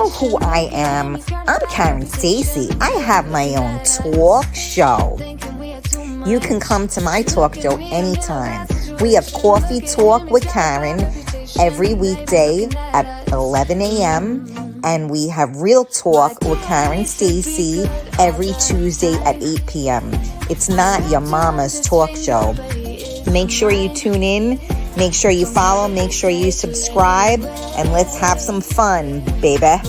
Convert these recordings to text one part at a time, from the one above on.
know who I am. I'm Karen Stacy. I have my own talk show. You can come to my talk show anytime. We have Coffee Talk with Karen every weekday at 11 a.m. And we have Real Talk with Karen Stacy every Tuesday at 8 p.m. It's not your mama's talk show. Make sure you tune in. Make sure you follow. Make sure you subscribe. And let's have some fun, baby.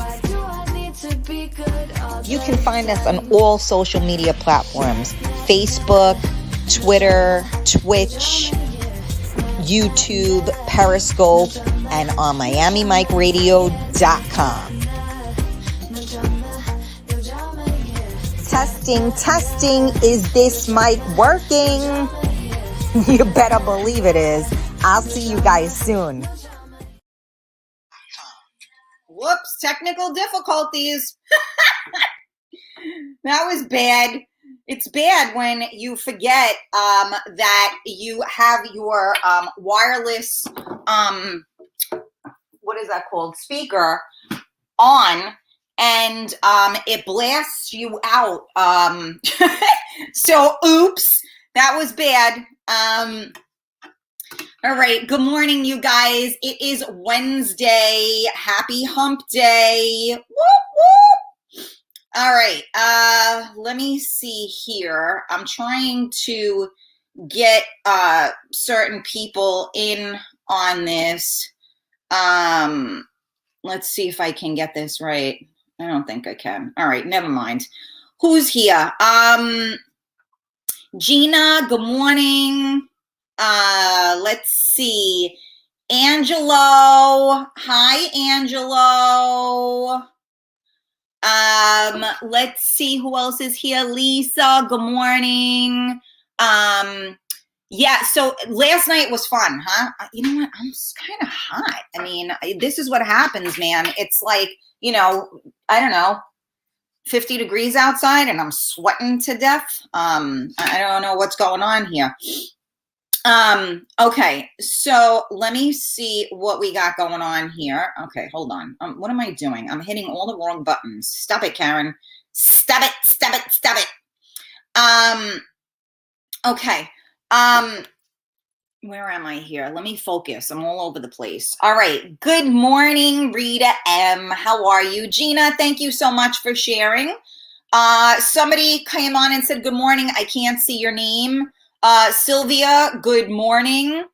You can find us on all social media platforms. Facebook, Twitter, Twitch, YouTube, Periscope, and on MiamiMikeRadio.com. Testing. Is this mic working? You better believe it is. I'll see you guys soon. Whoops, technical difficulties. That was bad. It's bad when you forget that you have your wireless, what is that called? Speaker on, and it blasts you out. So, oops, that was bad. All right. Good morning, you guys. It is Wednesday. Happy hump day. Whoop, whoop. All right. Let me see here. I'm trying to get certain people in on this. Let's see if I can get this right. I don't think I can. All right. Never mind. Who's here? Gina, good morning. Let's see. Angelo. Hi, Angelo. Let's see who else is here. Lisa, good morning. Yeah, so last night was fun, huh? You know what? I'm kind of hot. I mean, this is what happens, man. It's like, I don't know, 50 degrees outside and I'm sweating to death. I don't know what's going on here. Okay, so let me see what we got going on here. Okay, hold on. What am I doing? I'm hitting all the wrong buttons. Stop it, Karen. Stop it. Okay. Where am I here? Let me focus. I'm all over the place. All right. Good morning, Rita M. How are you? Gina, thank you so much for sharing. Somebody came on and said, good morning. I can't see your name. Sylvia, good morning.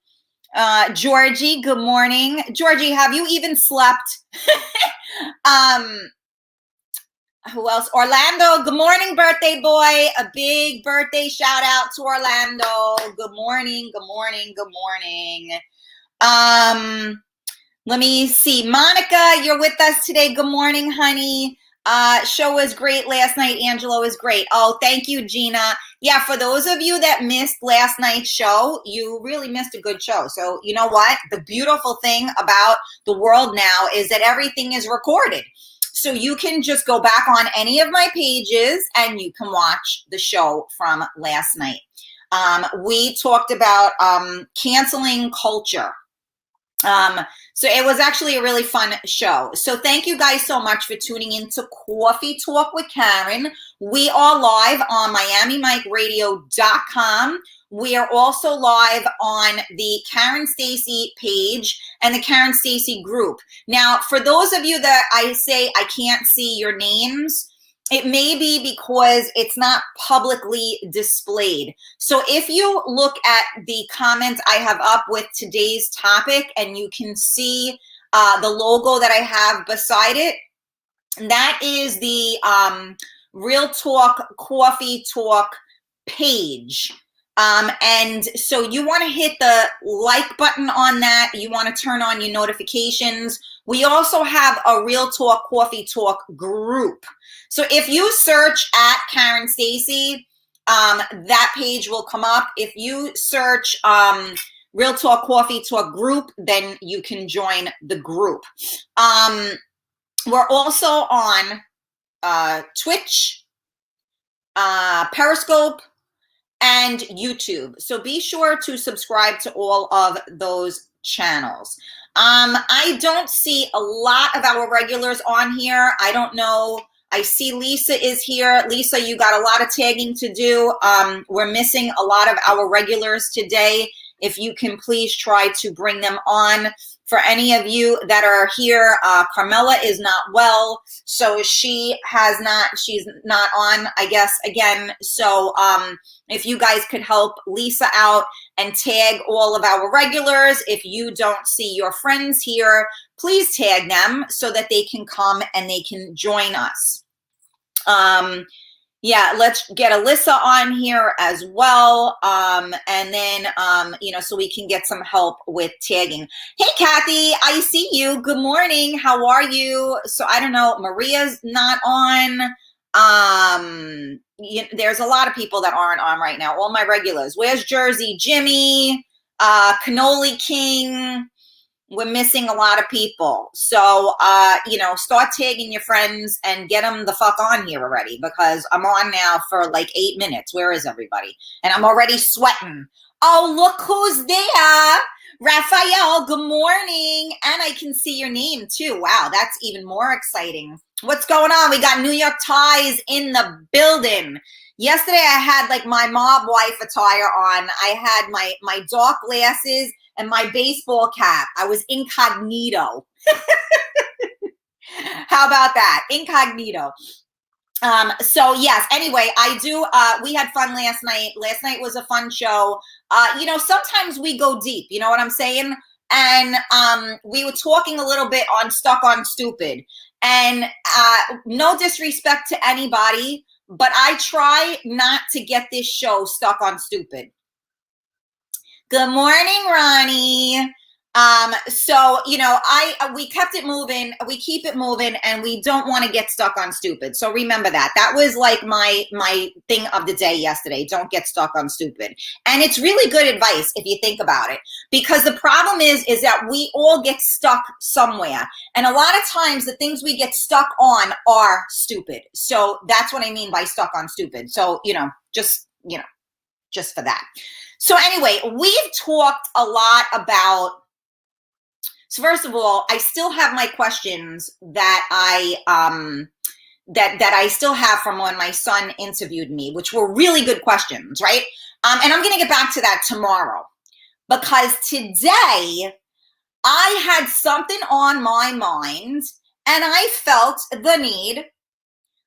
Georgie, good morning. Georgie, have you even slept? Who else? Orlando, good morning, birthday boy. A big birthday shout out to Orlando. Good morning. Let me see. Monica, you're with us today. Good morning, honey. Show was great last night. Angelo is great. Oh, thank you, Gina. Yeah, for those of you that missed last night's show, you really missed a good show. So you know what? The beautiful thing about the world now is that everything is recorded. So you can just go back on any of my pages and you can watch the show from last night. We talked about canceling culture. So it was actually a really fun show. So thank you guys so much for tuning in to Coffee Talk with Karen. We are live on MiamiMikeRadio.com. We are also live on the Karen Stacy page and the Karen Stacy group. Now, for those of you that I say I can't see your names, it may be because it's not publicly displayed. So if you look at the comments I have up with today's topic and you can see the logo that I have beside it, that is the Real Talk Coffee Talk page. And so you want to hit the like button on that. You want to turn on your notifications. We also have a Real Talk Coffee Talk group. So if you search at Karen Stacy, that page will come up. If you search Real Talk Coffee Talk group, then you can join the group. We're also on Twitch, Periscope, and YouTube. So be sure to subscribe to all of those channels. I don't see a lot of our regulars on here. I don't know. I see Lisa is here. Lisa, you got a lot of tagging to do. We're missing a lot of our regulars today. If you can please try to bring them on. For any of you that are here, Carmela is not well, so she's not on, I guess, again. So if you guys could help Lisa out and tag all of our regulars. If you don't see your friends here, please tag them so that they can come and they can join us. Yeah, let's get Alyssa on here as well. And then, so we can get some help with tagging. Hey, Kathy, I see you. Good morning. How are you? So I don't know. Maria's not on. There's a lot of people that aren't on right now. All my regulars. Where's Jersey? Jimmy, Cannoli King. We're missing a lot of people. So, start tagging your friends and get them the fuck on here already, because I'm on now for like 8 minutes. Where is everybody? And I'm already sweating. Oh, look who's there. Raphael, good morning. And I can see your name too. Wow, that's even more exciting. What's going on? We got New York ties in the building. Yesterday, I had like my mob wife attire on. I had my dark glasses and my baseball cap. I was incognito. How about that? Incognito. So yes, anyway, I do, we had fun last night. Last night was a fun show. Sometimes we go deep, you know what I'm saying? And we were talking a little bit on Stuck on Stupid. And no disrespect to anybody, but I try not to get this show stuck on stupid. Good morning, Ronnie. We kept it moving, we keep it moving, and we don't want to get stuck on stupid. So remember that. That was like my thing of the day yesterday. Don't get stuck on stupid. And it's really good advice if you think about it, because the problem is that we all get stuck somewhere. And a lot of times the things we get stuck on are stupid. So that's what I mean by stuck on stupid. So, just for that. So anyway, we've talked a lot about, so first of all, I still have my questions that I still have from when my son interviewed me, which were really good questions, right? And I'm going to get back to that tomorrow, because today I had something on my mind and I felt the need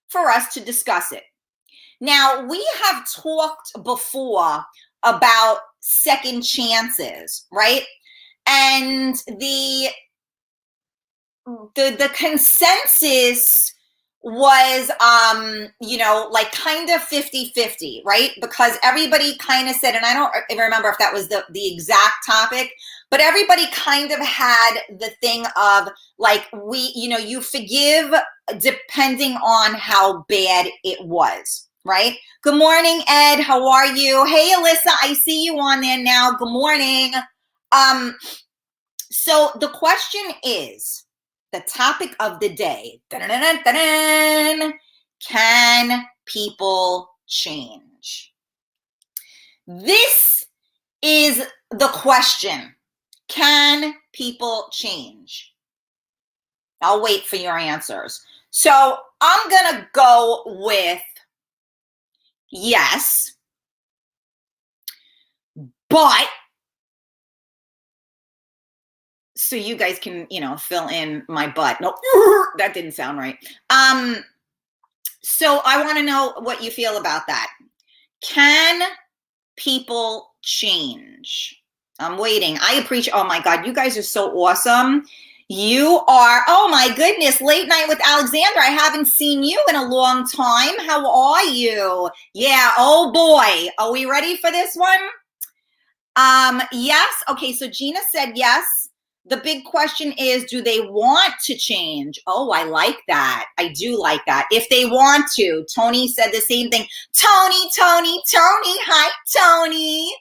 for us to discuss it. Now, we have talked before about second chances, right? And the consensus was, like kind of 50-50, right? Because everybody kind of said, and I don't remember if that was the exact topic, but everybody kind of had the thing of like, you forgive depending on how bad it was. Right? Good morning, Ed. How are you? Hey, Alyssa, I see you on there now. Good morning. So the question is, the topic of the day, can people change? This is the question. Can people change? I'll wait for your answers. So I'm going to go with yes, but, so you guys can, fill in my butt. No, that didn't sound right. So I want to know what you feel about that. Can people change? I'm waiting. I appreciate, oh my God, you guys are so awesome. You are, oh my goodness, Late Night with Alexandra. I haven't seen you in a long time. How are you? Yeah, oh boy. Are we ready for this one? Yes. Okay, so Gina said yes. The big question is, do they want to change? Oh, I like that. I do like that. If they want to. Tony said the same thing. Tony. Hi, Tony.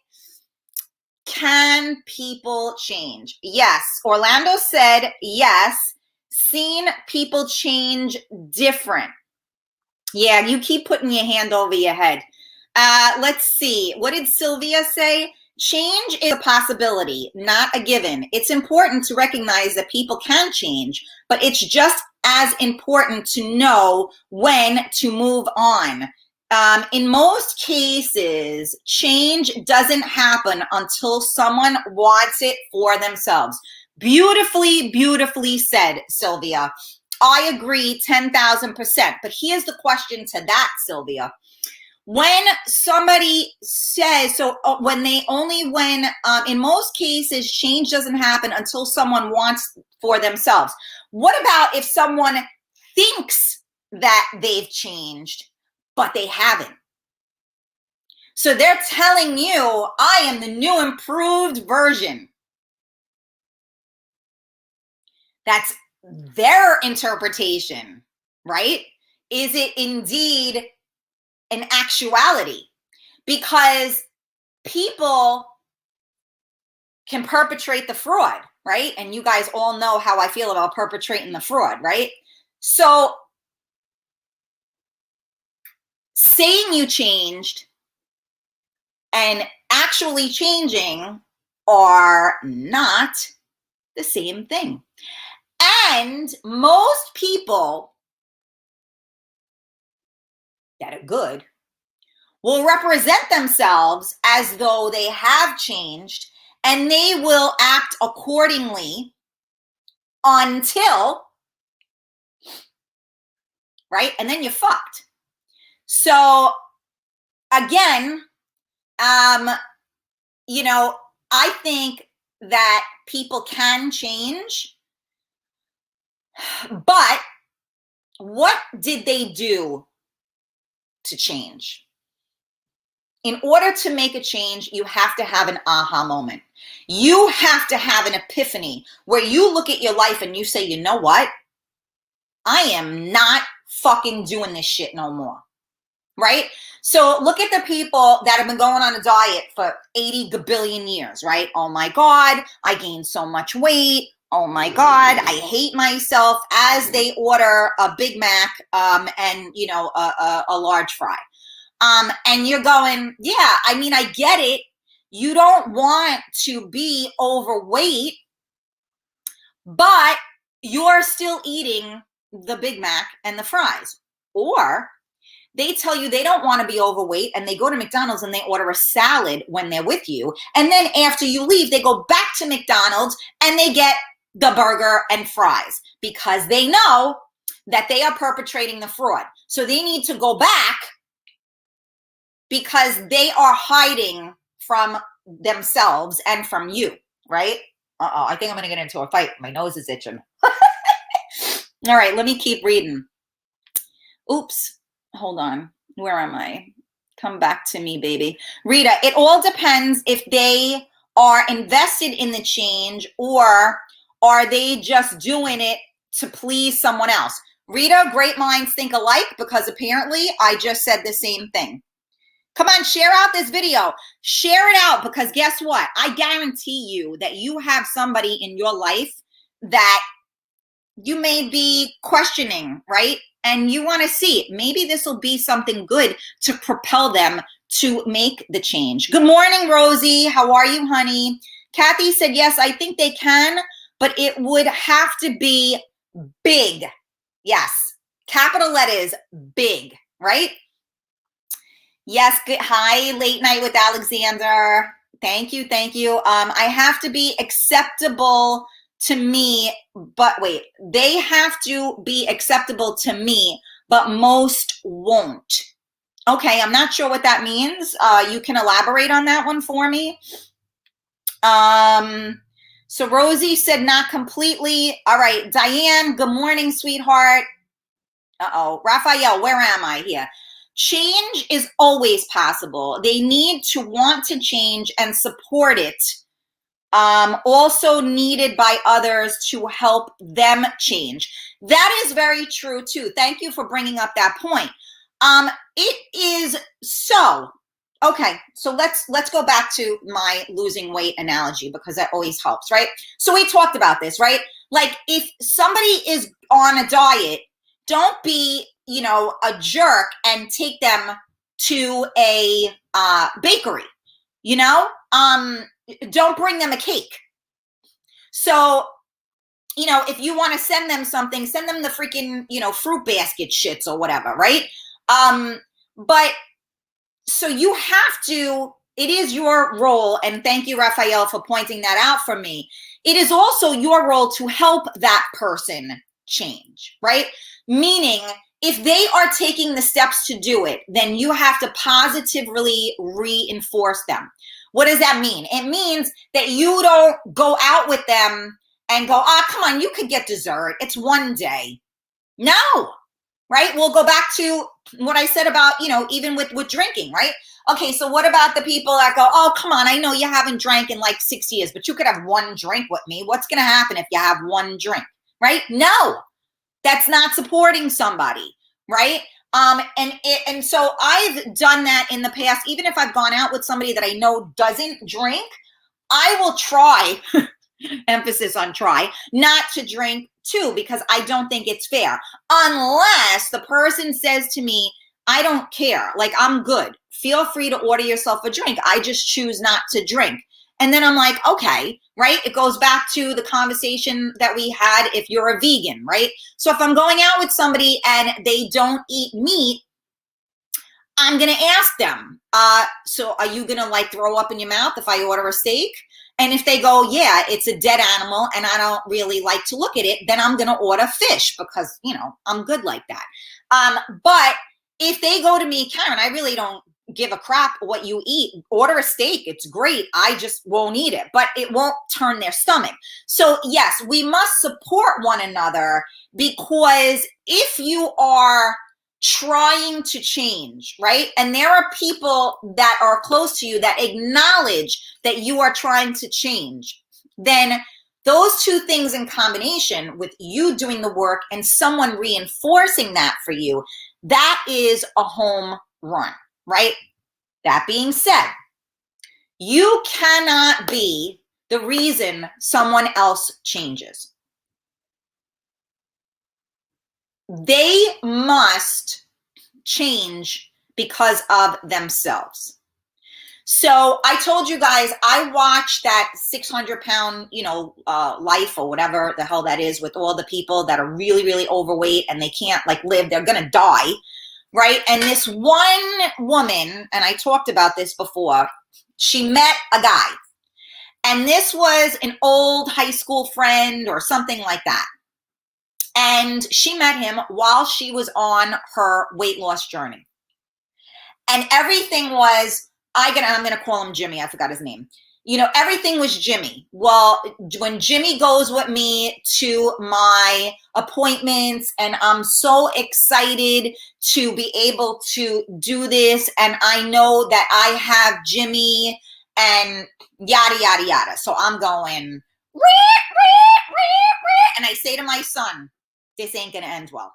Can people change? Yes. Orlando said yes. Seen people change different. Yeah, you keep putting your hand over your head. Let's see. What did Sylvia say? Change is a possibility, not a given. It's important to recognize that people can change, but it's just as important to know when to move on. In most cases, change doesn't happen until someone wants it for themselves. Beautifully, beautifully said, Sylvia. I agree 10,000%. But here's the question to that, Sylvia. When somebody says, in most cases, change doesn't happen until someone wants for themselves. What about if someone thinks that they've changed, but they haven't? So they're telling you, I am the new improved version. That's their interpretation, right? Is it indeed an actuality? Because people can perpetrate the fraud, right? And you guys all know how I feel about perpetrating the fraud, right? So saying you changed and actually changing are not the same thing. And most people that are good will represent themselves as though they have changed, and they will act accordingly until, right? And then you're fucked. So again, I think that people can change, but what did they do to change? In order to make a change, you have to have an aha moment. You have to have an epiphany where you look at your life and you say, you know what? I am not fucking doing this shit no more. Right? So look at the people that have been going on a diet for 80 gabillion years, right? Oh my God, I gained so much weight. Oh my God, I hate myself, as they order a Big Mac and, a large fry. And you're going, yeah, I mean, I get it. You don't want to be overweight, but you're still eating the Big Mac and the fries. Or they tell you they don't want to be overweight, and they go to McDonald's and they order a salad when they're with you. And then after you leave, they go back to McDonald's and they get the burger and fries, because they know that they are perpetrating the fraud. So they need to go back because they are hiding from themselves and from you, right? I think I'm going to get into a fight. My nose is itching. All right, let me keep reading. Oops. Hold on. Where am I? Come back to me, baby. Rita, it all depends if they are invested in the change, or are they just doing it to please someone else? Rita, great minds think alike, because apparently I just said the same thing. Come on, share out this video. Share it out, because guess what? I guarantee you that you have somebody in your life that you may be questioning, right? And you want to see, maybe this will be something good to propel them to make the change. Good morning, Rosie. How are you, honey? Kathy said, yes, I think they can, but it would have to be big. Yes, capital letters, big, right? Yes, good. Hi, Late Night with Alexander. Thank you, thank you. I have to be acceptable to me, but wait, they have to be acceptable to me, but most won't. Okay, I'm not sure what that means. You can elaborate on that one for me. So Rosie said not completely. All right, Diane, good morning, sweetheart. Raphael, where am I here? Change is always possible. They need to want to change and support it. Also needed by others to help them change. That is very true too. Thank you for bringing up that point. It is so. Okay, so let's go back to my losing weight analogy, because that always helps, right? So we talked about this, right? Like, if somebody is on a diet, don't be, a jerk and take them to a bakery. you know? Don't bring them a cake. So, you know, if you want to send them something, send them the freaking, you know, fruit basket shits or whatever, right? But so you have to, it is your role, and thank you, Raphael, for pointing that out for me. It is also your role to help that person change, right? Meaning, if they are taking the steps to do it, then you have to positively reinforce them. What does that mean? It means that you don't go out with them and go, oh, come on, you could get dessert. It's one day. No, right? We'll go back to what I said about, you know, even with drinking, right? Okay, so what about the people that go, oh, come on, I know you haven't drank in like 6 years, but you could have one drink with me. What's going to happen if you have one drink, right? No, that's not supporting somebody, right? And so I've done that in the past. Even if I've gone out with somebody that I know doesn't drink, I will try, emphasis on try, not to drink too, because I don't think it's fair. Unless the person says to me, I don't care, like I'm good. Feel free to order yourself a drink. I just choose not to drink. And then I'm like, okay, right? It goes back to the conversation that we had if you're a vegan, right? So if I'm going out with somebody and they don't eat meat, I'm going to ask them, so are you going to like throw up in your mouth if I order a steak? And if they go, yeah, it's a dead animal and I don't really like to look at it, then I'm going to order fish because, you know, I'm good like that. But if they go to me, Karen, I really don't give a crap what you eat. Order a steak. It's great. I just won't eat it, but it won't turn their stomach. So yes, we must support one another, because if you are trying to change, right? And there are people that are close to you that acknowledge that you are trying to change, then those two things in combination with you doing the work and someone reinforcing that for you, that is a home run, right? That being said, you cannot be the reason someone else changes. They must change because of themselves. So I told you guys, I watched that 600-pound, you know, life or whatever the hell that is, with all the people that are really, really overweight and they can't like live, they're going to die, right? And this one woman, and I talked about this before, she met a guy, and this was an old high school friend or something like that. And she met him while she was on her weight loss journey. And everything was, I'm going to call him Jimmy. I forgot his name. You know, everything was Jimmy. Well, when Jimmy goes with me to my appointments and I'm so excited to be able to do this, and I know that I have Jimmy and yada, yada, yada. So I'm going, and I say to my son, this ain't going to end well.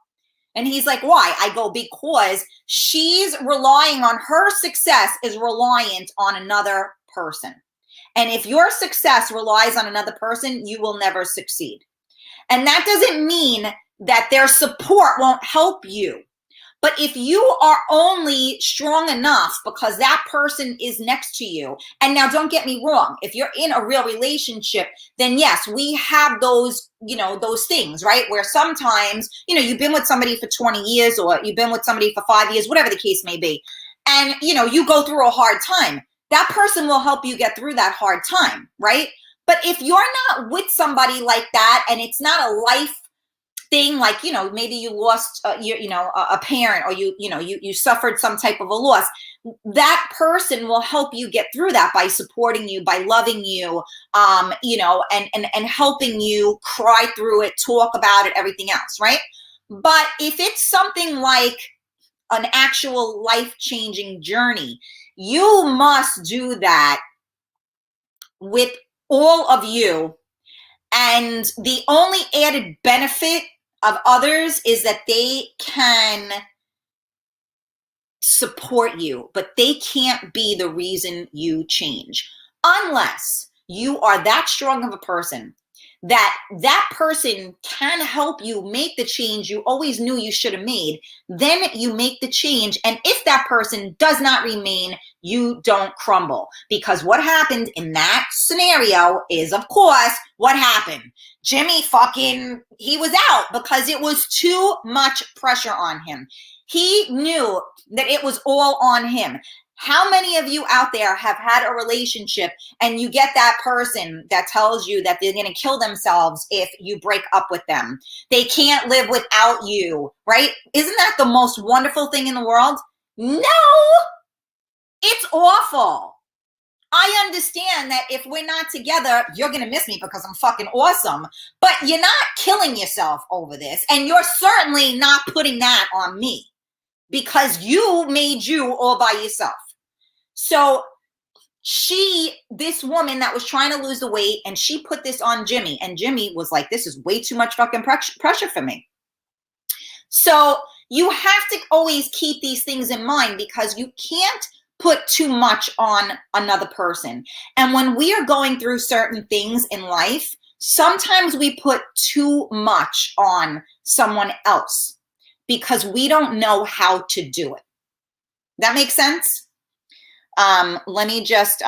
And he's like, why? I go, because she's relying on, her success is reliant on another person. And if your success relies on another person, you will never succeed. And that doesn't mean that their support won't help you. But if you are only strong enough because that person is next to you, and now don't get me wrong, if you're in a real relationship, then yes, we have those, you know, those things, right? Where sometimes, you know, you've been with somebody for 20 years or you've been with somebody for 5 years, whatever the case may be. And, you know, you go through a hard time. That person will help you get through that hard time, right? But if you're not with somebody like that and it's not a life thing, like, you know, maybe you lost a parent, or you suffered some type of a loss, that person will help you get through that by supporting you, by loving you, and helping you cry through it, talk about it, everything else, right? But if it's something like an actual life-changing journey, you must do that with all of you. And the only added benefit of others is that they can support you, but they can't be the reason you change, unless you are that strong of a person that that person can help you make the change you always knew you should have made, then you make the change. And if that person does not remain, you don't crumble. Because what happened in that scenario is, of course, what happened? Jimmy he was out because it was too much pressure on him. He knew that it was all on him. How many of you out there have had a relationship and you get that person that tells you that they're going to kill themselves if you break up with them? They can't live without you, right? Isn't that the most wonderful thing in the world? No, it's awful. I understand that if we're not together, you're going to miss me because I'm fucking awesome, but you're not killing yourself over this. And you're certainly not putting that on me because you made you all by yourself. So this woman that was trying to lose the weight, and she put this on Jimmy, and Jimmy was like, this is way too much fucking pressure for me. So you have to always keep these things in mind because you can't put too much on another person. And when we are going through certain things in life, sometimes we put too much on someone else because we don't know how to do it. That makes sense? Let me just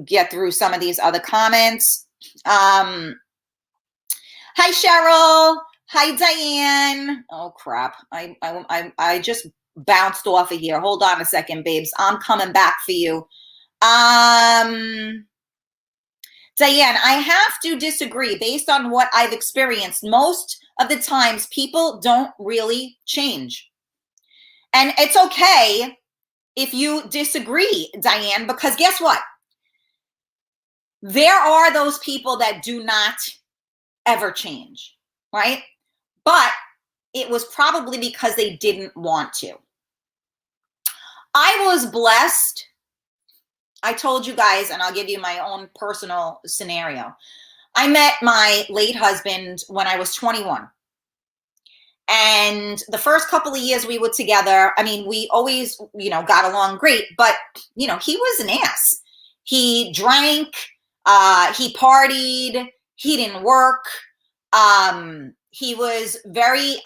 get through some of these other comments. Hi, Cheryl. Hi, Diane. Oh, crap. I just bounced off of here. Hold on a second, babes. I'm coming back for you. Diane, I have to disagree. Based on what I've experienced, most of the times people don't really change. And it's okay if you disagree, Diane, because guess what? There are those people that do not ever change, right? But it was probably because they didn't want to. I was blessed. I told you guys, and I'll give you my own personal scenario. I met my late husband when I was 21. And the first couple of years we were together, I mean, we always, got along great, but, he was an ass. He drank, he partied, he didn't work. He was very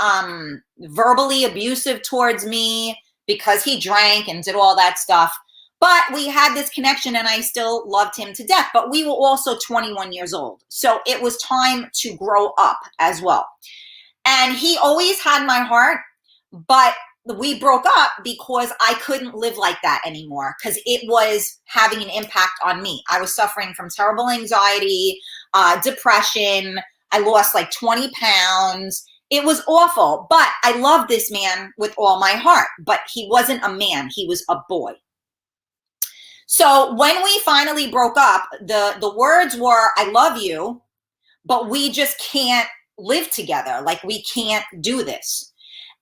verbally abusive towards me because he drank and did all that stuff. But we had this connection and I still loved him to death. But we were also 21 years old. So it was time to grow up as well. And he always had my heart, but we broke up because I couldn't live like that anymore because it was having an impact on me. I was suffering from terrible anxiety, depression. I lost like 20 pounds. It was awful, but I loved this man with all my heart, but he wasn't a man. He was a boy. So when we finally broke up, the words were, I love you, but we just can't live together. Like we can't do this.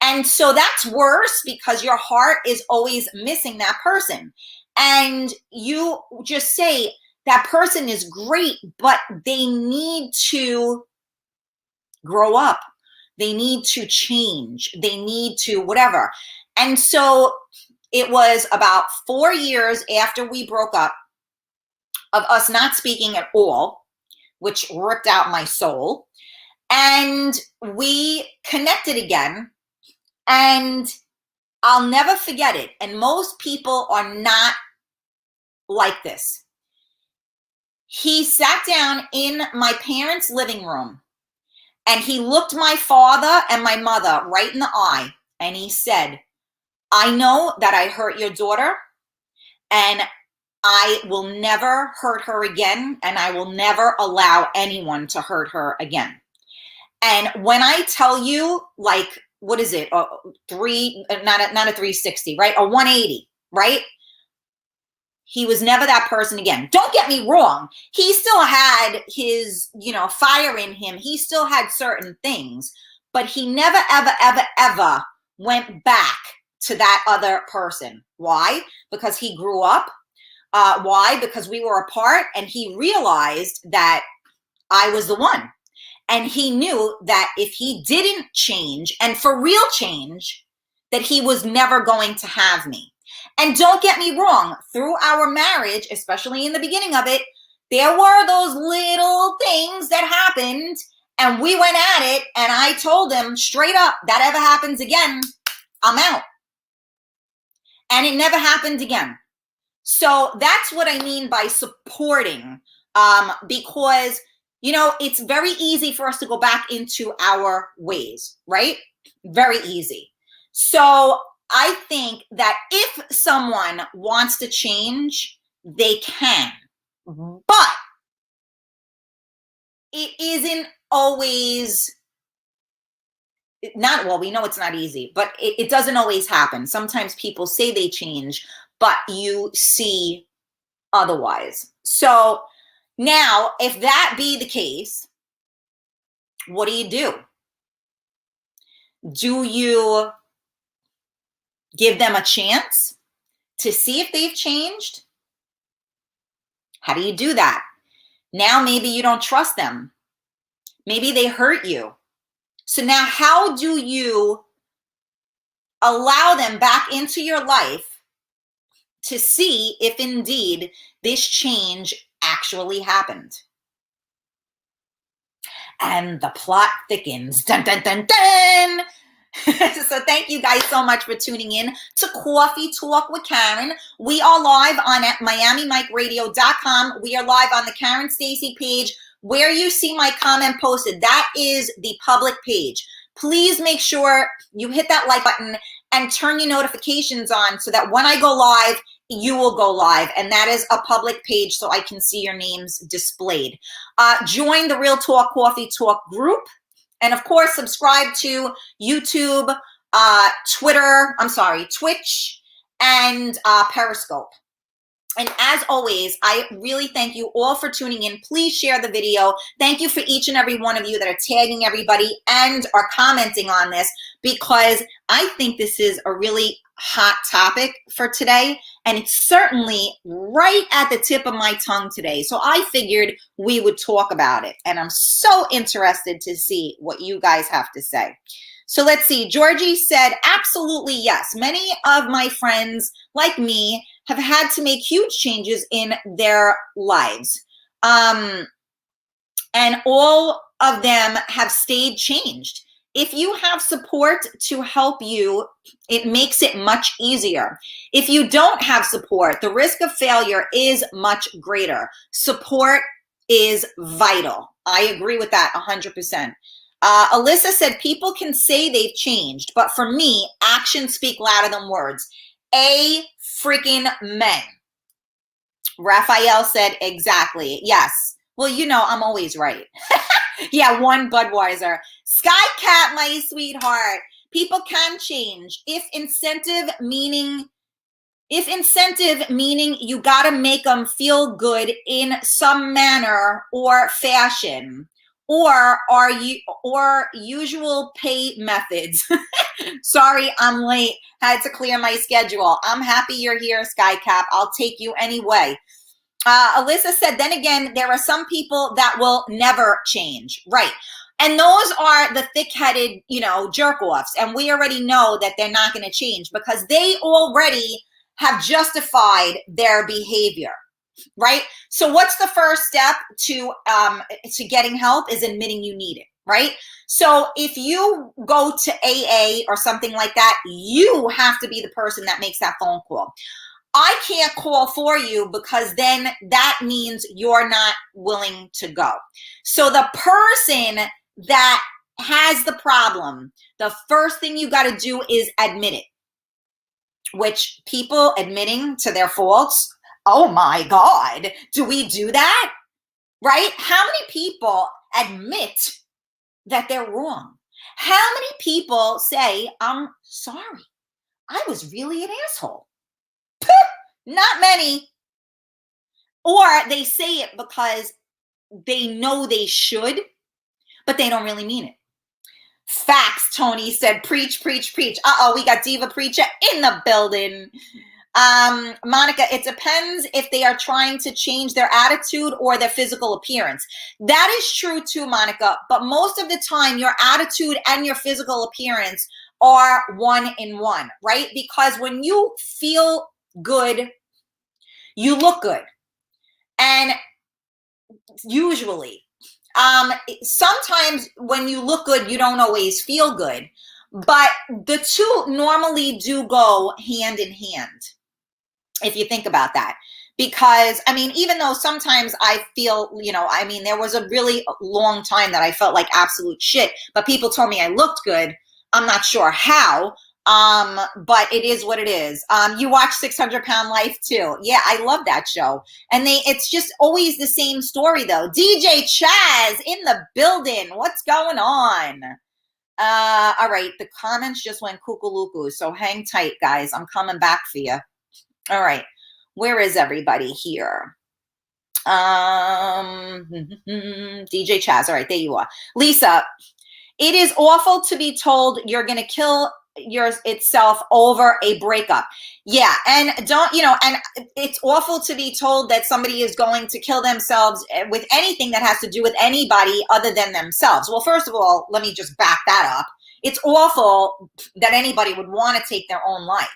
And so that's worse because your heart is always missing that person. And you just say that person is great, but they need to grow up. They need to change. They need to whatever. And so it was about 4 years after we broke up of us not speaking at all, which ripped out my soul. And we connected again, and I'll never forget it. And most people are not like this. He sat down in my parents' living room, and he looked my father and my mother right in the eye, and he said, I know that I hurt your daughter, and I will never hurt her again, and I will never allow anyone to hurt her again. And when I tell you, like, what is it? Not a 360, right? A 180, right? He was never that person again. Don't get me wrong. He still had his, fire in him. He still had certain things, but he never, ever, ever, ever went back to that other person. Why? Because he grew up. Why? Because we were apart, and he realized that I was the one. And he knew that if he didn't change, and for real change, that he was never going to have me. And don't get me wrong, through our marriage, especially in the beginning of it, there were those little things that happened and we went at it, and I told him straight up, that ever happens again, I'm out. And it never happened again. So that's what I mean by supporting, because, you know, it's very easy for us to go back into our ways, right? Very easy. So I think that if someone wants to change, they can. But it isn't always not, well, we know it's not easy, but it doesn't always happen. Sometimes people say they change, but you see otherwise. So now, if that be the case, what do? Do you give them a chance to see if they've changed? How do you do that? Now, maybe you don't trust them. Maybe they hurt you. So now, how do you allow them back into your life to see if indeed this change actually happened? And the plot thickens. Dun, dun, dun, dun. So thank you guys so much for tuning in to Coffee Talk with Karen. We are live on at MiamiMikeRadio.com. We are live on the Karen Stacy page. Where you see my comment posted, that is the public page. Please make sure you hit that like button and turn your notifications on so that when I go live, you will go live. And that is a public page so I can see your names displayed. Join the Real Talk Coffee Talk group. And of course, subscribe to YouTube, Twitch, and Periscope. And as always, I really thank you all for tuning in. Please share the video. Thank you for each and every one of you that are tagging everybody and are commenting on this, because I think this is a really hot topic for today. And it's certainly right at the tip of my tongue today. So I figured we would talk about it. And I'm so interested to see what you guys have to say. So let's see. Georgie said, absolutely yes. Many of my friends like me have had to make huge changes in their lives. And all of them have stayed changed. If you have support to help you, it makes it much easier. If you don't have support, the risk of failure is much greater. Support is vital. I agree with that 100%. Alyssa said, people can say they've changed, but for me, actions speak louder than words. A freaking men. Raphael said, exactly. Yes. Well, you know, I'm always right. Yeah, one Budweiser. Sky Cat, my sweetheart. People can change. If incentive meaning you got to make them feel good in some manner or fashion, or usual pay methods. Sorry, I'm late. Had to clear my schedule. I'm happy you're here, Skycap. I'll take you anyway. Alyssa said, then again, there are some people that will never change. Right. And those are the thick-headed, jerk-offs. And we already know that they're not going to change because they already have justified their behavior. Right. So what's the first step to getting help is admitting you need it. Right. So if you go to AA or something like that, you have to be the person that makes that phone call. I can't call for you because then that means you're not willing to go. So the person that has the problem, the first thing you got to do is admit it, which people admitting to their faults. Oh my God, do we do that? Right? How many people admit that they're wrong? How many people say, I'm sorry, I was really an asshole? Not many. Or they say it because they know they should, but they don't really mean it. Facts, Tony said, preach, preach, preach. Uh-oh, we got Diva Preacher in the building. Monica, it depends if they are trying to change their attitude or their physical appearance. That is true too, Monica, but most of the time your attitude and your physical appearance are one in one, right? Because when you feel good, you look good. And usually, Sometimes when you look good, you don't always feel good, but the two normally do go hand in hand, if you think about that. Because, I mean, even though sometimes I feel, I mean, there was a really long time that I felt like absolute shit, but people told me I looked good. I'm not sure how, but it is what it is. You watch 600-Pound Life too. Yeah, I love that show. And it's just always the same story though. DJ Chaz in the building. What's going on? All right, the comments just went cuckoo-luckoo, so hang tight, guys. I'm coming back for you. All right, where is everybody here? DJ Chaz, all right, there you are. Lisa, it is awful to be told you're going to kill itself over a breakup. Yeah, and and it's awful to be told that somebody is going to kill themselves with anything that has to do with anybody other than themselves. Well, first of all, let me just back that up. It's awful that anybody would want to take their own life.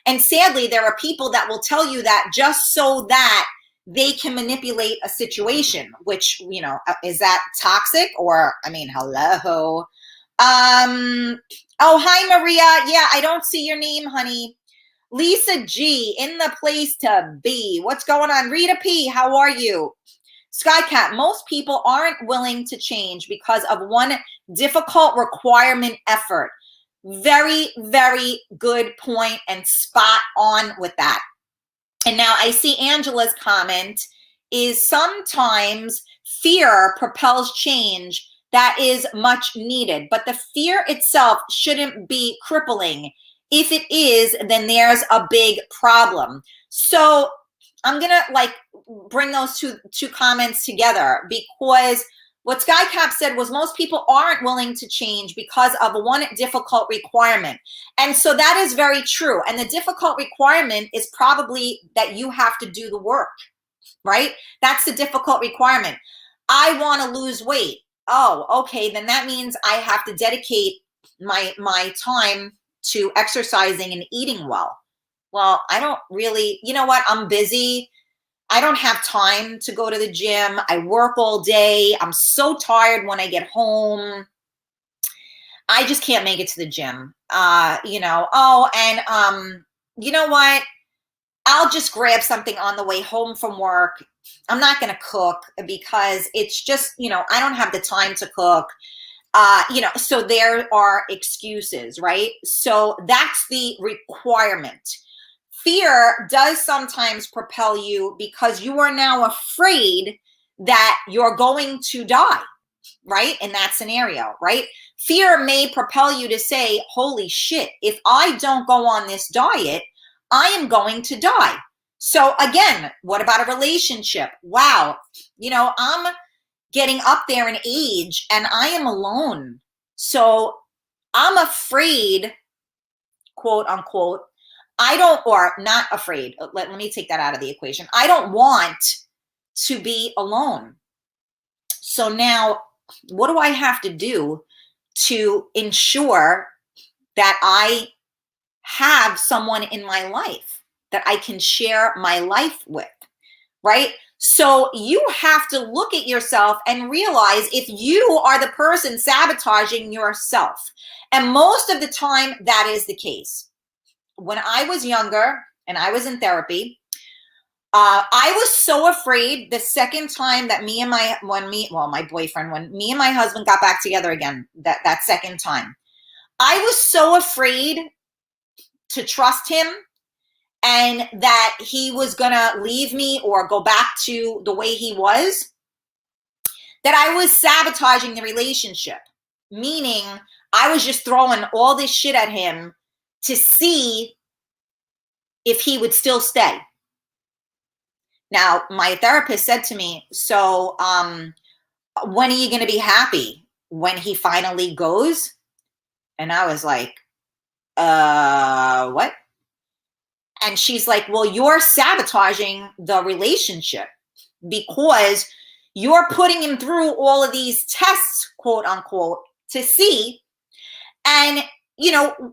And sadly, there are people that will tell you that just so that they can manipulate a situation, which, is that toxic? Or, I mean, hello. Oh, hi, Maria. Yeah, I don't see your name, honey. Lisa G, in the place to be. What's going on? Rita P, how are you? Skycat, most people aren't willing to change because of one difficult requirement effort. Very, very good point and spot on with that. And now I see Angela's comment is sometimes fear propels change that is much needed, but the fear itself shouldn't be crippling. If it is, then there's a big problem. So I'm going to bring those two comments together, because what SkyCap said was most people aren't willing to change because of one difficult requirement. And so that is very true. And the difficult requirement is probably that you have to do the work, right? That's the difficult requirement. I want to lose weight. Oh, okay. Then that means I have to dedicate my time to exercising and eating well. Well, I don't really, you know what? I'm busy. I don't have time to go to the gym. I work all day. I'm so tired when I get home. I just can't make it to the gym. You know what? I'll just grab something on the way home from work. I'm not going to cook because it's just, I don't have the time to cook. So there are excuses, right? So that's the requirement. Fear does sometimes propel you because you are now afraid that you're going to die, right? In that scenario, right? Fear may propel you to say, holy shit, if I don't go on this diet, I am going to die. So again, what about a relationship? Wow, I'm getting up there in age and I am alone. So I'm afraid, quote unquote, not afraid. Let me take that out of the equation. I don't want to be alone. So now what do I have to do to ensure that I have someone in my life that I can share my life with, right? So you have to look at yourself and realize if you are the person sabotaging yourself. And most of the time that is the case. When I was younger and I was in therapy, I was so afraid the second time that when me and my husband got back together again, that second time, I was so afraid to trust him and that he was gonna leave me or go back to the way he was, that I was sabotaging the relationship. Meaning I was just throwing all this shit at him to see if he would still stay. Now, my therapist said to me, so when are you going to be happy? When he finally goes? And I was like, what? And she's like, well, you're sabotaging the relationship because you're putting him through all of these tests, quote unquote, to see. And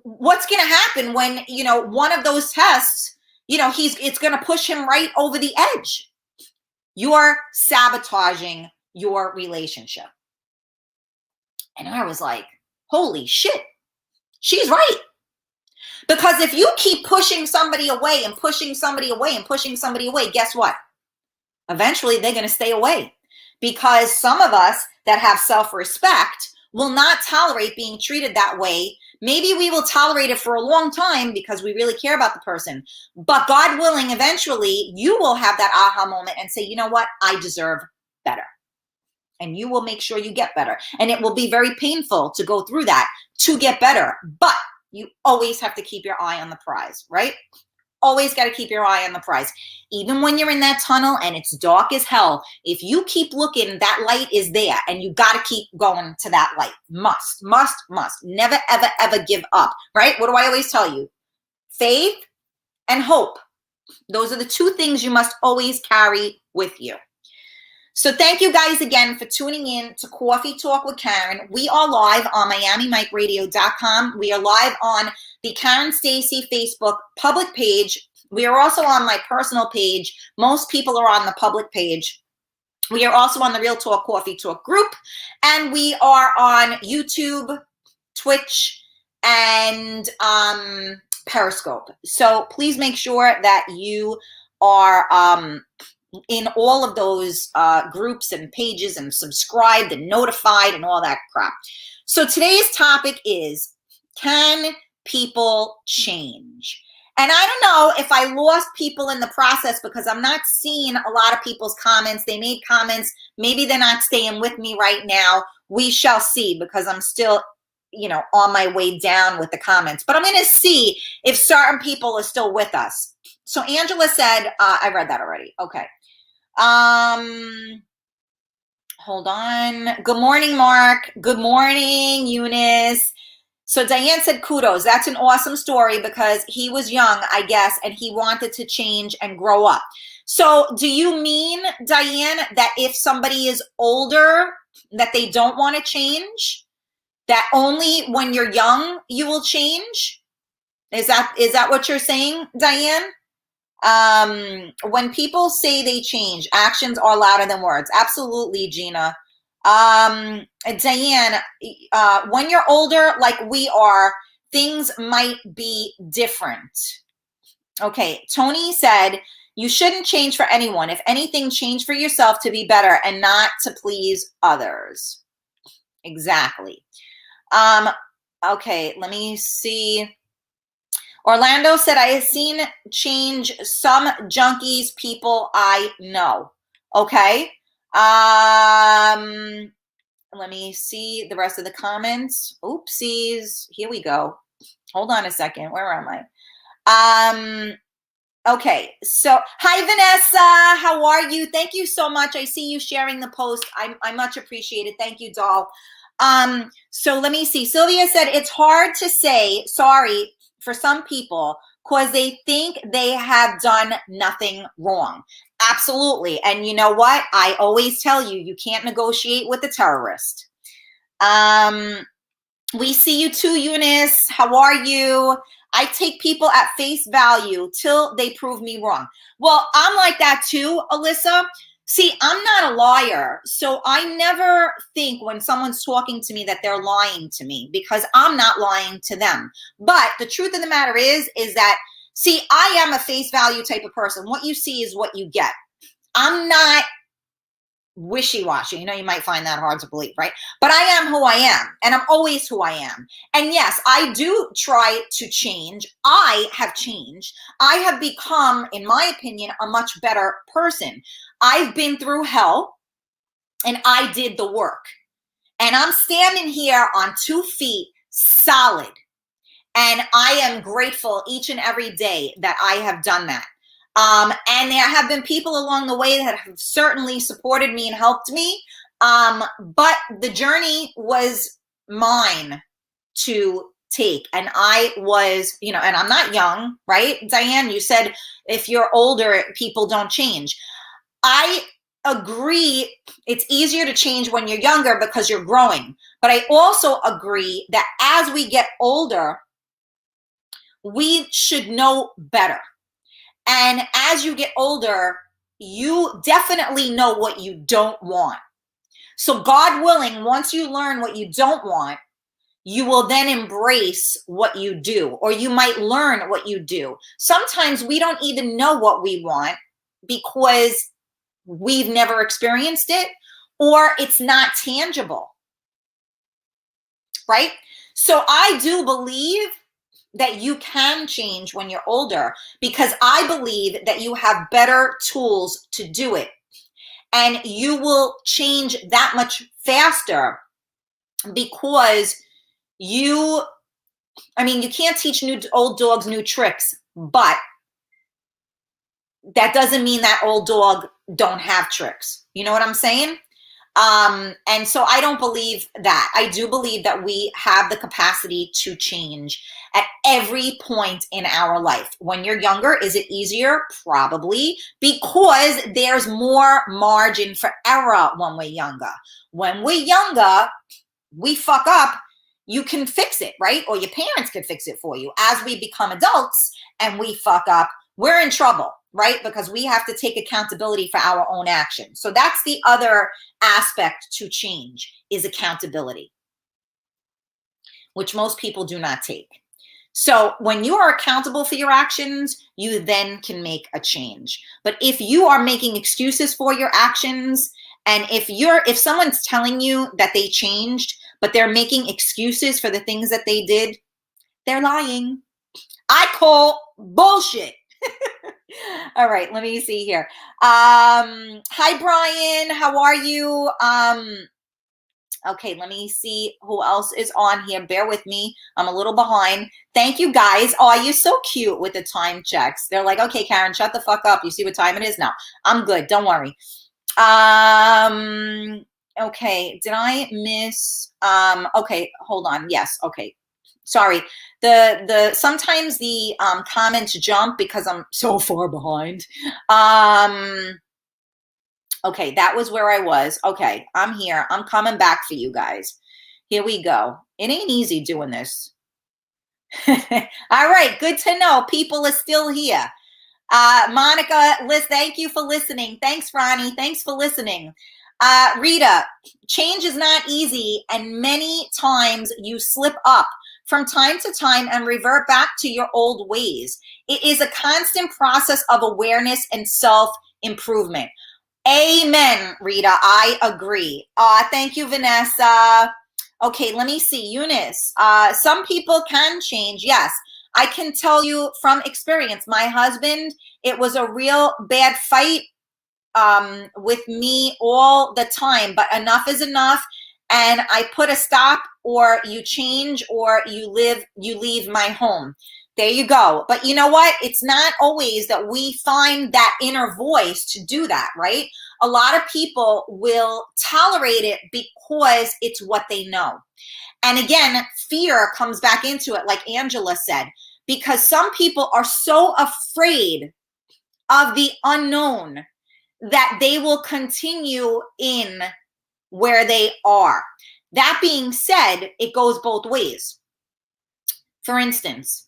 what's going to happen when, one of those tests, it's going to push him right over the edge. You are sabotaging your relationship. And I was like, holy shit, she's right. Because if you keep pushing somebody away and pushing somebody away and pushing somebody away, guess what? Eventually they're going to stay away. Because some of us that have self-respect will not tolerate being treated that way. Maybe we will tolerate it for a long time because we really care about the person. But God willing, eventually you will have that aha moment and say, you know what? I deserve better. And you will make sure you get better. And it will be very painful to go through that to get better. But you always have to keep your eye on the prize, right? Always got to keep your eye on the prize. Even when you're in that tunnel and it's dark as hell, if you keep looking, that light is there and you got to keep going to that light. Must. Never, ever, ever give up, right? What do I always tell you? Faith and hope. Those are the two things you must always carry with you. So thank you guys again for tuning in to Coffee Talk with Karen. We are live on MiamiMikeRadio.com. We are live on the Karen Stacy Facebook public page. We are also on my personal page. Most people are on the public page. We are also on the Real Talk Coffee Talk group. And we are on YouTube, Twitch, and Periscope. So please make sure that you are in all of those groups and pages and subscribed and notified and all that crap. So today's topic is, can people change? And I don't know if I lost people in the process because I'm not seeing a lot of people's comments. They made comments. Maybe they're not staying with me right now. We shall see, because I'm still, on my way down with the comments. But I'm going to see if certain people are still with us. So Angela said, I read that already. Okay. Hold on. Good morning, Mark. Good morning, Eunice. So Diane said, kudos. That's an awesome story because he was young, I guess, and he wanted to change and grow up. So do you mean, Diane, that if somebody is older, that they don't want to change? That only when you're young, you will change? Is that what you're saying, Diane? When people say they change, actions are louder than words. Absolutely, Gina. Diane, when you're older, like we are, things might be different. Okay, Tony said, you shouldn't change for anyone. If anything, change for yourself to be better and not to please others. Exactly. Okay, let me see. Orlando said, I have seen change some junkies, people I know. Okay. Let me see the rest of the comments. Oopsies. Here we go. Hold on a second. Where am I? Okay. So, hi, Vanessa. How are you? Thank you so much. I see you sharing the post. I much appreciate it. Thank you, doll. So let me see. Sylvia said, it's hard to say sorry for some people because they think they have done nothing wrong. Absolutely. And you know what? I always tell you, you can't negotiate with a terrorist. We see you too, Eunice. How are you? I take people at face value till they prove me wrong. Well, I'm like that too, Alyssa. See, I'm not a liar, so I never think when someone's talking to me that they're lying to me, because I'm not lying to them. But the truth of the matter is that, see, I am a face value type of person. What you see is what you get. I'm not wishy-washy. You might find that hard to believe, right? But I am who I am, and I'm always who I am. And yes, I do try to change. I have changed. I have become, in my opinion, a much better person. I've been through hell, and I did the work. And I'm standing here on 2 feet solid. And I am grateful each and every day that I have done that. And there have been people along the way that have certainly supported me and helped me. But the journey was mine to take. And I was, and I'm not young, right? Diane, you said if you're older, people don't change. I agree. It's easier to change when you're younger because you're growing. But I also agree that as we get older, we should know better. And as you get older, you definitely know what you don't want. So God willing, once you learn what you don't want, you will then embrace what you do, or you might learn what you do. Sometimes we don't even know what we want because we've never experienced it, or it's not tangible, right? So I do believe that you can change when you're older, because I believe that you have better tools to do it, and you will change that much faster because you can't teach old dogs new tricks, but that doesn't mean that old dog don't have tricks. You know what I'm saying? And so I don't believe that. I do believe that we have the capacity to change at every point in our life. When you're younger, is it easier? Probably, because there's more margin for error when we're younger. When we're younger, we fuck up, you can fix it, right? Or your parents can fix it for you. As we become adults and we fuck up, we're in trouble, right? Because we have to take accountability for our own actions. So that's the other aspect to change, is accountability, which most people do not take. So when you are accountable for your actions, you then can make a change. But if you are making excuses for your actions, and if someone's telling you that they changed, but they're making excuses for the things that they did, they're lying. I call bullshit. All right, let me see here. Hi, Brian. How are you? Okay, let me see who else is on here. Bear with me. I'm a little behind. Thank you, guys. Oh, you're so cute with the time checks. They're like, okay, Karen, shut the fuck up. You see what time it is now? I'm good. Don't worry. Okay, did I miss? Okay, hold on. Yes, okay. Sorry. Sometimes the comments jump because I'm so far behind. Okay, that was where I was. Okay, I'm here. I'm coming back for you guys. Here we go. It ain't easy doing this. All right, good to know. People are still here. Monica, Liz, thank you for listening. Thanks, Ronnie. Thanks for listening. Rita, change is not easy, and many times you slip up from time to time and revert back to your old ways. It is a constant process of awareness and self-improvement. Amen, Rita. I agree. Thank you, Vanessa. Okay, let me see. Eunice, some people can change. Yes, I can tell you from experience. My husband, it was a real bad fight with me all the time, but enough is enough. And I put a stop, or you change, or you leave my home. There you go. But you know what? It's not always that we find that inner voice to do that, right? A lot of people will tolerate it because it's what they know. And again, fear comes back into it, like Angela said, because some people are so afraid of the unknown that they will continue in where they are. That being said, it goes both ways. For instance,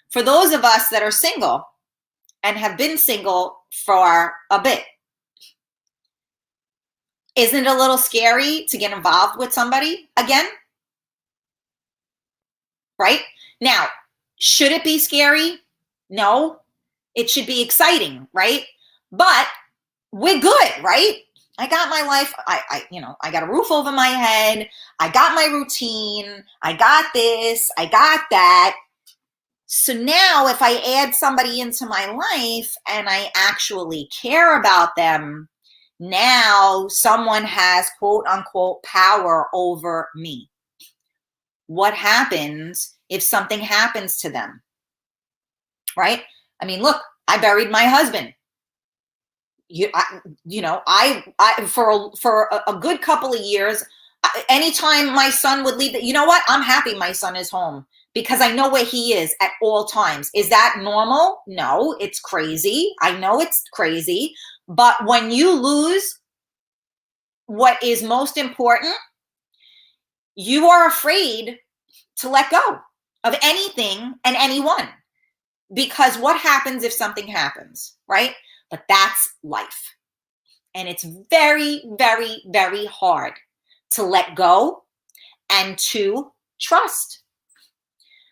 for those of us that are single and have been single for a bit, isn't it a little scary to get involved with somebody again? Right? Now, should it be scary? No, it should be exciting, right? But we're good, right? I got my life. I got a roof over my head. I got my routine. I got this. I got that. So now if I add somebody into my life and I actually care about them, now someone has quote unquote power over me. What happens if something happens to them? Right? I mean, look, I buried my husband. For a good couple of years, anytime my son would leave, you know what? I'm happy my son is home because I know where he is at all times. Is that normal? No, it's crazy. I know it's crazy. But when you lose what is most important, you are afraid to let go of anything and anyone, because what happens if something happens, right? But that's life. And it's very, very, very hard to let go and to trust.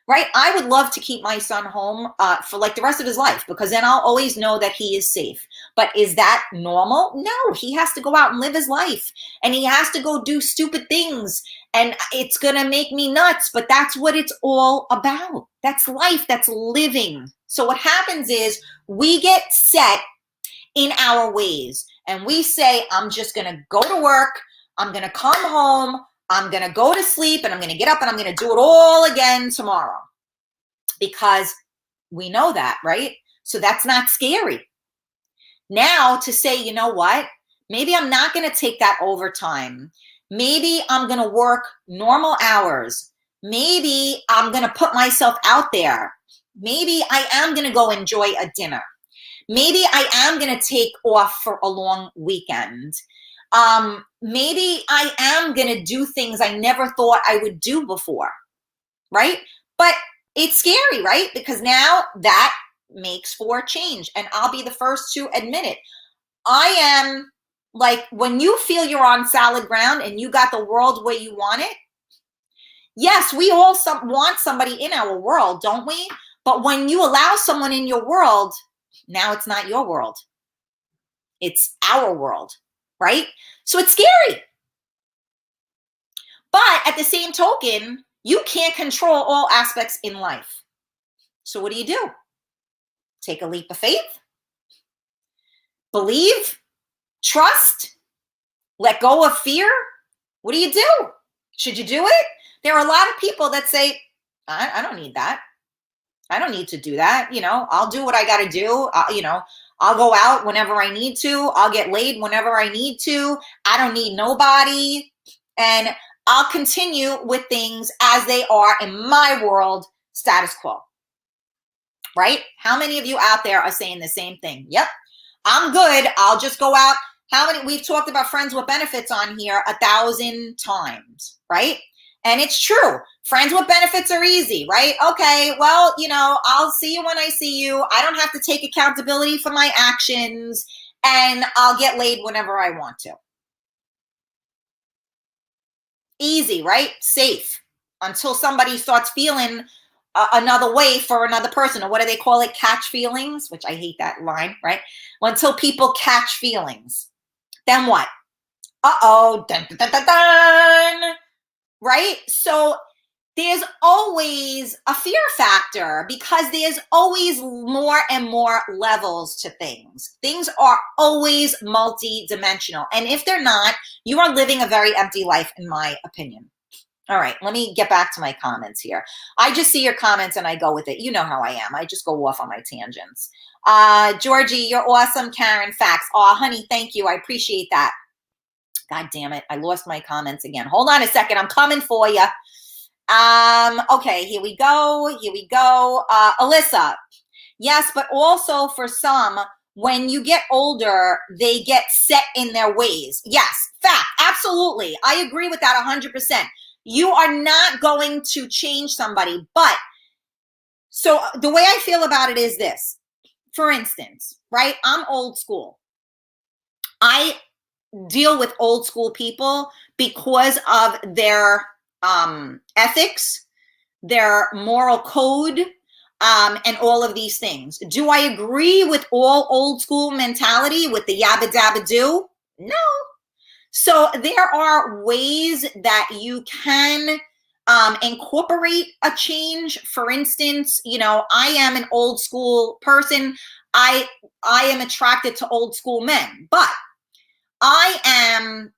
Right? I would love to keep my son home for like the rest of his life, because then I'll always know that he is safe. But is that normal? No, he has to go out and live his life, and he has to go do stupid things, and it's going to make me nuts, but that's what it's all about. That's life. That's living. So what happens is we get set in our ways, and we say, I'm just going to go to work. I'm going to come home. I'm going to go to sleep, and I'm going to get up, and I'm going to do it all again tomorrow, because we know that, right? So that's not scary. Now to say, you know what? Maybe I'm not going to take that overtime. Maybe I'm going to work normal hours. Maybe I'm going to put myself out there. Maybe I am going to go enjoy a dinner. Maybe I am going to take off for a long weekend. Maybe I am going to do things I never thought I would do before, right? But it's scary, right? Because now that makes for change, and I'll be the first to admit it. I am like, when you feel you're on solid ground and you got the world where you want it, yes, we all want somebody in our world, don't we? But when you allow someone in your world, now it's not your world. It's our world, right? So it's scary. But at the same token, you can't control all aspects in life. So what do? Take a leap of faith? Believe? Trust? Let go of fear? What do? Should you do it? There are a lot of people that say, I don't need that. I don't need to do that. I'll do what I got to do. I'll go out whenever I need to. I'll get laid whenever I need to. I don't need nobody. And I'll continue with things as they are in my world, status quo. Right? How many of you out there are saying the same thing? Yep, I'm good. I'll just go out. We've talked about friends with benefits on here 1,000 times, right? And it's true. Friends with benefits are easy, right? Okay, well, I'll see you when I see you. I don't have to take accountability for my actions, and I'll get laid whenever I want to. Easy, right? Safe. Until somebody starts feeling another way for another person, or what do they call it? Catch feelings, which I hate that line, right? Well, until people catch feelings, then what? Uh-oh, dun, dun, dun, dun, dun. Right? So there's always a fear factor, because there's always more and more levels to things. Things are always multi-dimensional. And if they're not, you are living a very empty life, in my opinion. All right, let me get back to my comments here. I just see your comments and I go with it. You know how I am. I just go off on my tangents. Georgie, you're awesome. Karen, facts. Oh, honey, thank you. I appreciate that. God damn it. I lost my comments again. Hold on a second. I'm coming for you. Okay, here we go. Alyssa. Yes, but also for some, when you get older, they get set in their ways. Yes, fact. Absolutely. I agree with that 100%. You are not going to change somebody. But so the way I feel about it is this. For instance, right? I'm old school. I deal with old school people because of their ethics, their moral code, and all of these things. Do I agree with all old school mentality with the yabba dabba do? No. So there are ways that you can incorporate a change. For instance, I am an old school person. I am attracted to old school men, but I am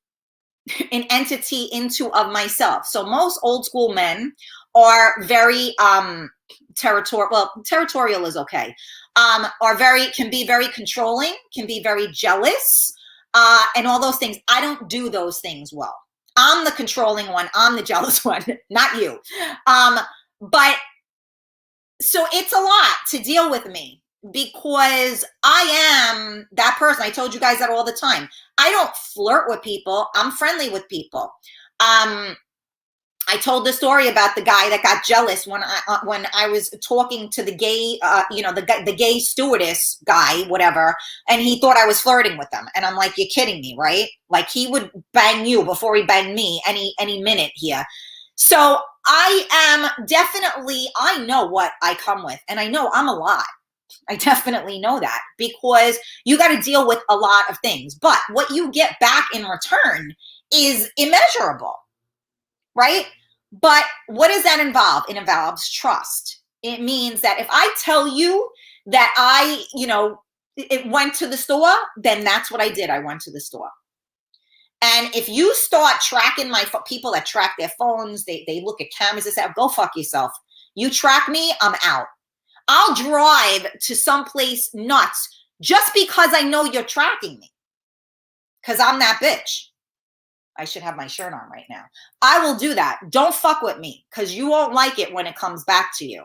an entity of myself. So most old school men are very territorial. Well, territorial is okay. Can be very controlling, can be very jealous, and all those things. I don't do those things well. I'm the controlling one. I'm the jealous one, not you. But so it's a lot to deal with me, because I am that person. I told you guys that all the time. I don't flirt with people. I'm friendly with people. I told the story about the guy that got jealous when I was talking to the gay, the gay stewardess guy, whatever, and he thought I was flirting with him. And I'm like, you're kidding me, right? Like, he would bang you before he banged me any minute here. So I am definitely, I know what I come with, and I know I'm a lot. I definitely know that, because you got to deal with a lot of things. But what you get back in return is immeasurable, right? But what does that involve? It involves trust. It means that if I tell you that it went to the store, then that's what I did. I went to the store. And if you start tracking people that track their phones, they look at cameras and say, go fuck yourself. You track me, I'm out. I'll drive to someplace nuts just because I know you're tracking me, because I'm that bitch. I should have my shirt on right now. I will do that. Don't fuck with me, because you won't like it when it comes back to you.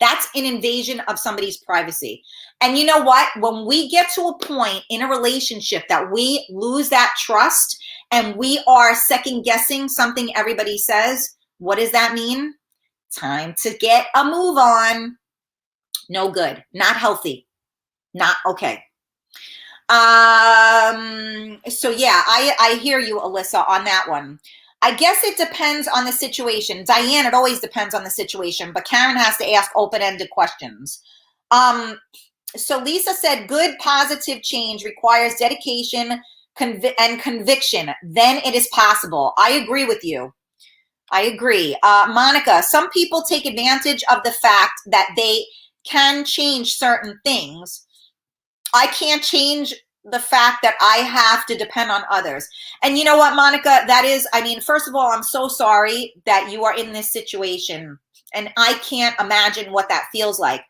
That's an invasion of somebody's privacy. And you know what? When we get to a point in a relationship that we lose that trust and we are second guessing something everybody says, what does that mean? Time to get a move on. No good. Not healthy. Not okay. So yeah, I hear you, Alyssa, on that one. I guess it depends on the situation. Diane, it always depends on the situation, but Karen has to ask open-ended questions. So Lisa said, good positive change requires dedication and conviction. Then it is possible. I agree with you. I agree. Monica, some people take advantage of the fact that they can change certain things. I can't change the fact that I have to depend on others. And you know what, Monica, that is, I mean, first of all, I'm so sorry that you are in this situation, and I can't imagine what that feels like.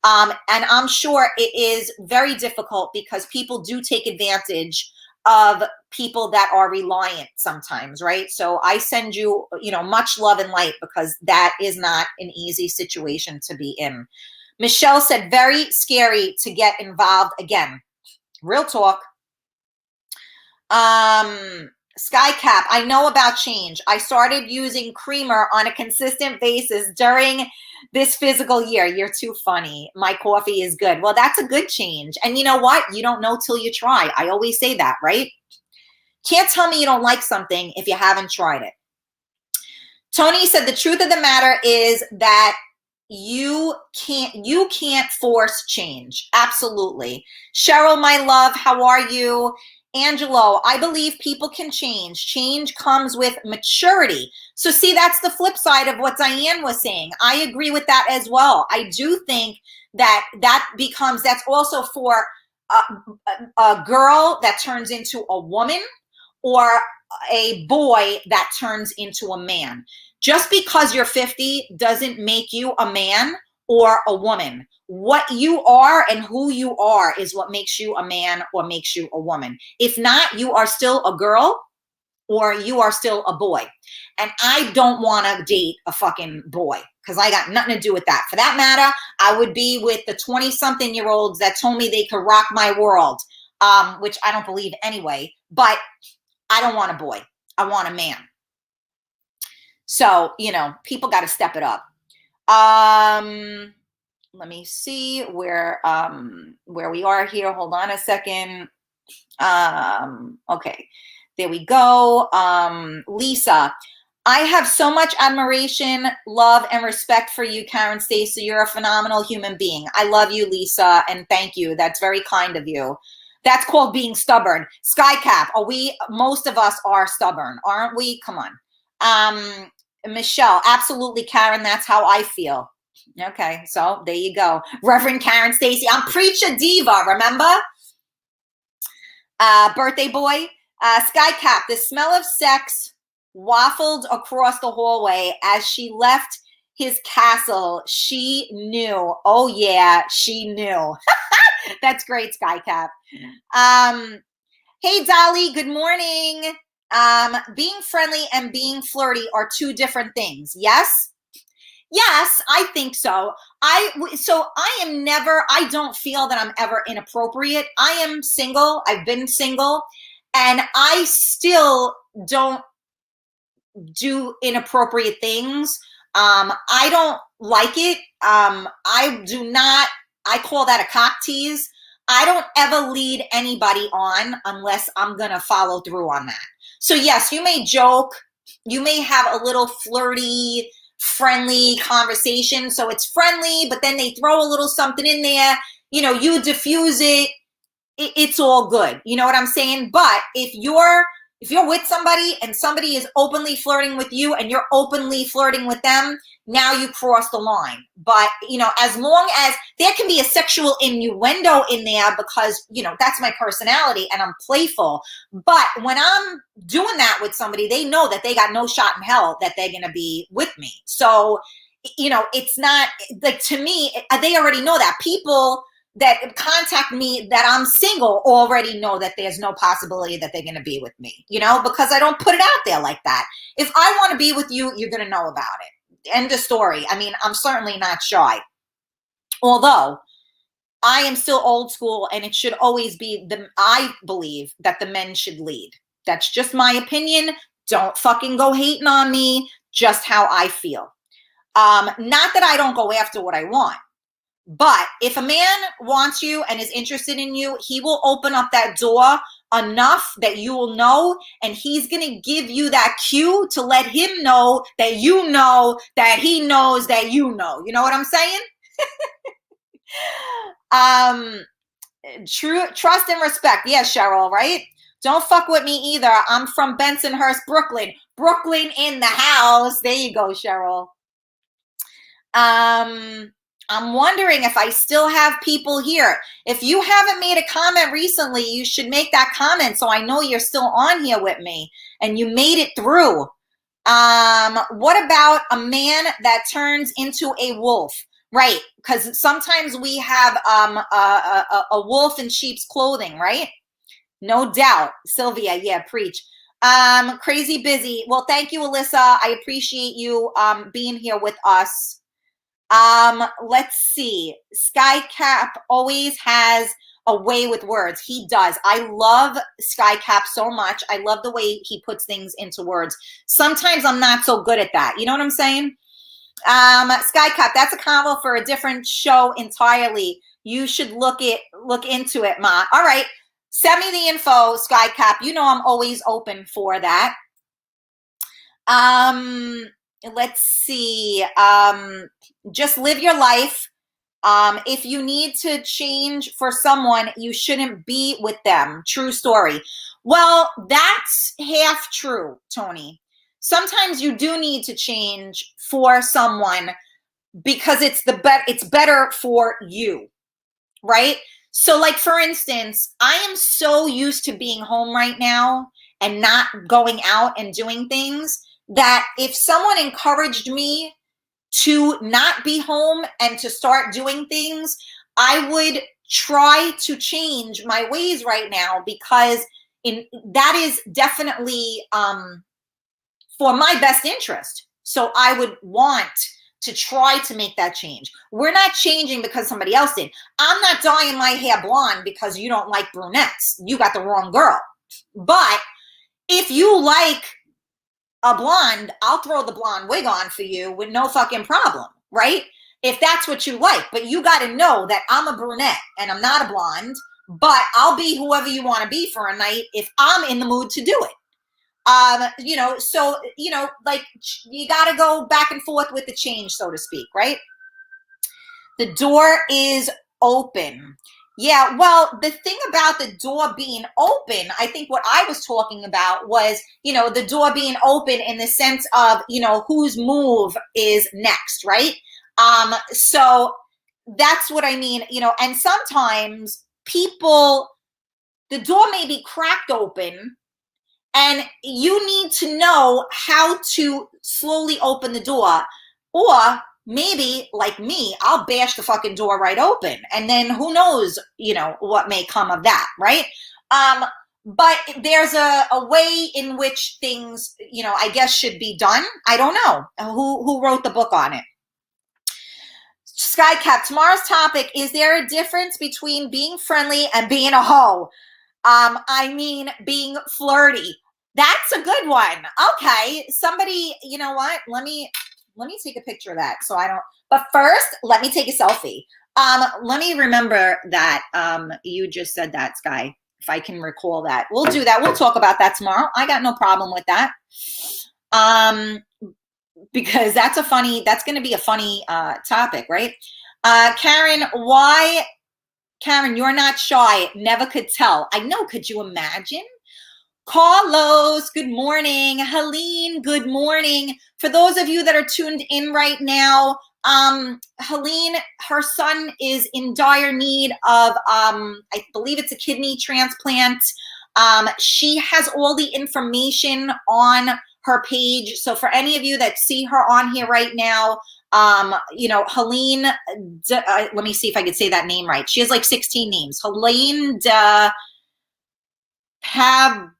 And I'm sure it is very difficult, because people do take advantage of people that are reliant sometimes, right? So I send you, much love and light, because that is not an easy situation to be in. Michelle said, very scary to get involved again. Real talk. Skycap, I know about change. I started using creamer on a consistent basis during this physical year. You're too funny. My coffee is good. Well, that's a good change. And you know what? You don't know till you try. I always say that, right? Can't tell me you don't like something if you haven't tried it. Tony said, the truth of the matter is that you can't force change. Absolutely. Cheryl, my love, how are you? Angelo, I believe people can change. Change comes with maturity. So see, that's the flip side of what Diane was saying. I agree with that as well. I do think that that's also for a girl that turns into a woman, or a boy that turns into a man. Just because you're 50 doesn't make you a man or a woman. What you are and who you are is what makes you a man or makes you a woman. If not, you are still a girl or you are still a boy. And I don't want to date a fucking boy, because I got nothing to do with that. For that matter, I would be with the 20-something-year-olds that told me they could rock my world, which I don't believe anyway. But I don't want a boy. I want a man. So, people got to step it up. Let me see where we are here. Hold on a second. Okay, there we go. Lisa, I have so much admiration, love, and respect for you, Karen Stacy. You're a phenomenal human being. I love you, Lisa, and thank you. That's very kind of you. That's called being stubborn. Skycap, most of us are stubborn, aren't we? Come on. Michelle, absolutely, Karen, that's how I feel. Okay, so there you go. Reverend Karen Stacy, I'm Preacher Diva, remember? Birthday boy. Skycap, the smell of sex waffled across the hallway as she left his castle. She knew. Oh, yeah, she knew. That's great, Skycap. Hey, Dolly, good morning. Being friendly and being flirty are two different things. Yes? Yes, I think so. I don't feel that I'm ever inappropriate. I am single. I've been single, and I still don't do inappropriate things. I don't like it. I call that a cock tease. I don't ever lead anybody on unless I'm going to follow through on that. So yes, you may joke, you may have a little flirty, friendly conversation. So it's friendly, but then they throw a little something in there, you diffuse it. It's all good. You know what I'm saying? But if you're with somebody and somebody is openly flirting with you and you're openly flirting with them, now you cross the line. But, as long as there can be a sexual innuendo in there because, that's my personality and I'm playful. But when I'm doing that with somebody, they know that they got no shot in hell that they're going to be with me. So, it's not like, to me, they already know that. People that contact me that I'm single already know that there's no possibility that they're going to be with me, because I don't put it out there like that. If I want to be with you, you're going to know about it. End of story. I mean, I'm certainly not shy. Although I am still old school and it should always be I believe that the men should lead. That's just my opinion. Don't fucking go hating on me. Just how I feel. Not that I don't go after what I want. But if a man wants you and is interested in you, he will open up that door enough that you will know, and he's going to give you that cue to let him know that you know that he knows that you know. You know what I'm saying? Trust and respect. Yes, Cheryl, right? Don't fuck with me either. I'm from Bensonhurst, Brooklyn. Brooklyn in the house. There you go, Cheryl. I'm wondering if I still have people here. If you haven't made a comment recently, you should make that comment so I know you're still on here with me and you made it through. What about a man that turns into a wolf? Right, because sometimes we have a wolf in sheep's clothing, right? No doubt. Sylvia, yeah, preach. Crazy busy. Well, thank you, Alyssa. I appreciate you being here with us. Let's see. Skycap always has a way with words. He does. I love Skycap so much. I love the way he puts things into words. Sometimes I'm not so good at that. You know what I'm saying? Skycap, that's a convo for a different show entirely. You should look into it, Ma. All right. Send me the info, Skycap. You know I'm always open for that. Let's see. Just live your life. If you need to change for someone, you shouldn't be with them. True story. Well, that's half true, Tony. Sometimes you do need to change for someone because it's better for you, right? So like, for instance, I am so used to being home right now and not going out and doing things that if someone encouraged me to not be home and to start doing things, I would try to change my ways right now, because that is definitely for my best interest. So I would want to try to make that change. We're not changing because somebody else did. I'm not dyeing my hair blonde because you don't like brunettes. You got the wrong girl. But if you like a blonde, I'll throw the blonde wig on for you with no fucking problem, right? If that's what you like. But you got to know that I'm a brunette and I'm not a blonde, but I'll be whoever you want to be for a night if I'm in the mood to do it. So, like, you got to go back and forth with the change, so to speak, right? The door is open. Yeah, well, the thing about the door being open, I think what I was talking about was, the door being open in the sense of, whose move is next, right? So that's what I mean, and sometimes the door may be cracked open, and you need to know how to slowly open the door. Or maybe, like me, I'll bash the fucking door right open. And then who knows, what may come of that, right? But there's a way in which things, I guess should be done. I don't know. Who wrote the book on it? Skycap, tomorrow's topic, is there a difference between being friendly and being a hoe? I mean, being flirty. That's a good one. Okay. Somebody, you know what? Let me take a picture of that so I don't, but first let me take a selfie. Let me remember that you just said that, Sky. If I can recall that. We'll do that. We'll talk about that tomorrow. I got no problem with that. Because that's going to be a funny topic, right? Karen, why, Karen, you're not shy. Never could tell. I know. Could you imagine? Carlos, good morning. Helene, good morning. For those of you that are tuned in right now, Helene, her son is in dire need of, I believe it's a kidney transplant. She has all the information on her page. So for any of you that see her on here right now, you know, Helene, let me see if I could say that name right. She has like 16 names. Helene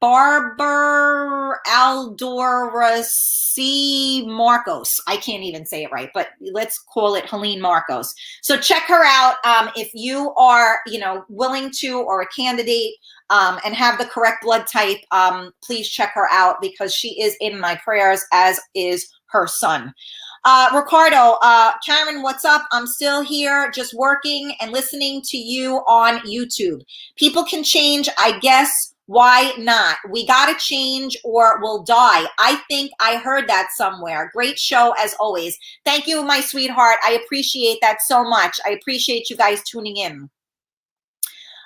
Barber Aldorasi Marcos. I can't even say it right, but let's call it Helene Marcos. So check her out if you are, you know, willing to, or a candidate and have the correct blood type. Please check her out because she is in my prayers, as is her son. Ricardo, Karen, what's up? I'm still here, just working and listening to you on YouTube. People can change, I guess. Why not? We got to change or we'll die. I think I heard that somewhere. Great show as always. Thank you, my sweetheart. I appreciate that so much. I appreciate you guys tuning in.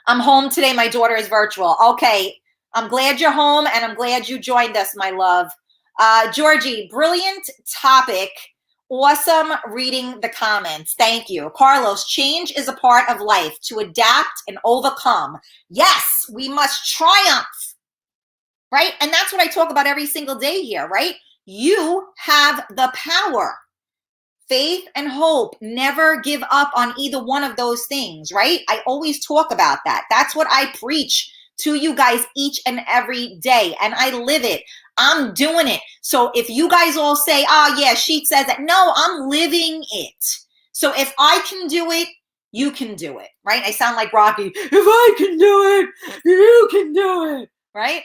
I'm home today. My daughter is virtual. Okay. I'm glad you're home and I'm glad you joined us, my love. Georgie, brilliant topic. Awesome reading the comments. Thank you. Carlos, change is a part of life to adapt and overcome. Yes, we must triumph, right? And that's what I talk about every single day here, right? You have the power. Faith and hope. Never give up on either one of those things, right? I always talk about that. That's what I preach to you guys each and every day, and I live it. I'm doing it. So if you guys all say, oh yeah, she says that. No, I'm living it. So if I can do it, you can do it, right? I sound like Rocky. If I can do it, you can do it, right?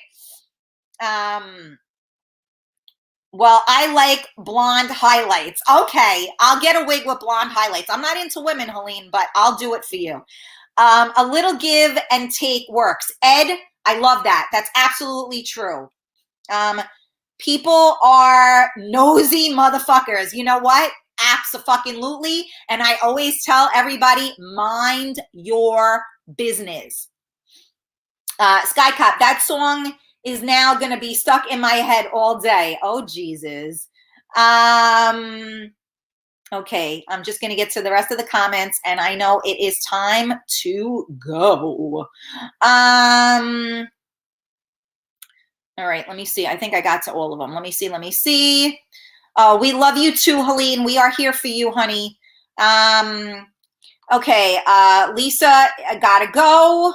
Well, I like blonde highlights. Okay, I'll get a wig with blonde highlights. I'm not into women, Helene, but I'll do it for you. A little give and take works. Ed, I love that. That's absolutely true. People are nosy motherfuckers. You know what? Abso-fucking-lutely. And I always tell everybody, mind your business. Sky Cop, that song is now going to be stuck in my head all day. Oh, Jesus. Okay, I'm just going to get to the rest of the comments, and I know it is time to go. All right, let me see. I think I got to all of them. Let me see. We love you too, Helene. We are here for you, honey. Okay, Lisa, I gotta go.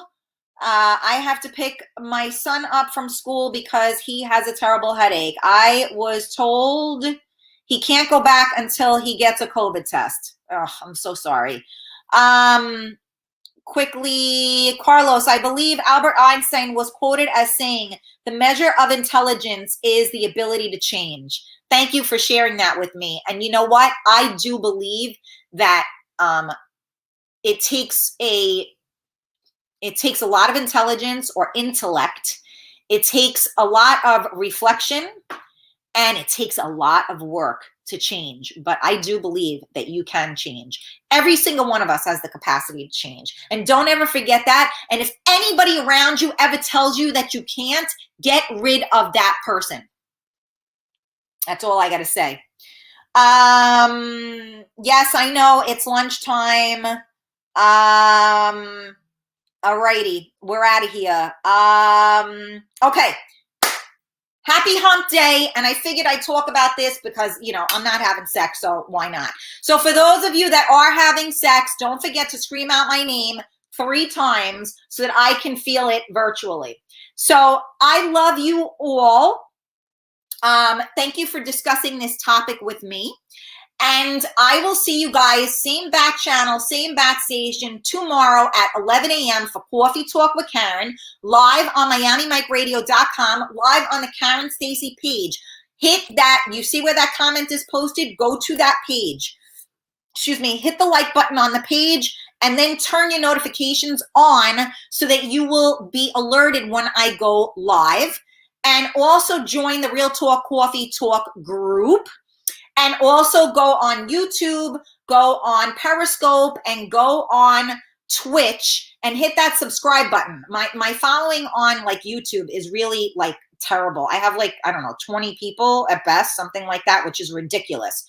I have to pick my son up from school because he has a terrible headache. I was told he can't go back until he gets a COVID test. Oh, I'm so sorry. Quickly, Carlos, I believe Albert Einstein was quoted as saying, the measure of intelligence is the ability to change. Thank you for sharing that with me. And you know what? I do believe that it takes a lot of intelligence or intellect. It takes a lot of reflection, and it takes a lot of work to change. But I do believe that you can change. Every single one of us has the capacity to change. And don't ever forget that. And if anybody around you ever tells you that you can't, get rid of that person. That's all I got to say. Yes, I know it's lunchtime. Alrighty, we're out of here. Okay. Happy hump day. And I figured I'd talk about this because, you know, I'm not having sex, so why not? So for those of you that are having sex, don't forget to scream out my name 3 times so that I can feel it virtually. So I love you all. Thank you for discussing this topic with me. And I will see you guys, same bat channel, same bat station, tomorrow at 11 a.m. for Coffee Talk with Karen, live on MiamiMikeRadio.com, live on the Karen Stacy page. Hit that, you see where that comment is posted? Go to that page. Excuse me, hit the like button on the page, and then turn your notifications on so that you will be alerted when I go live. And also join the Real Talk Coffee Talk group. And also go on YouTube, go on Periscope, and go on Twitch and hit that subscribe button. My following on like YouTube is really like terrible. I have like, I don't know, 20 people at best, something like that, which is ridiculous.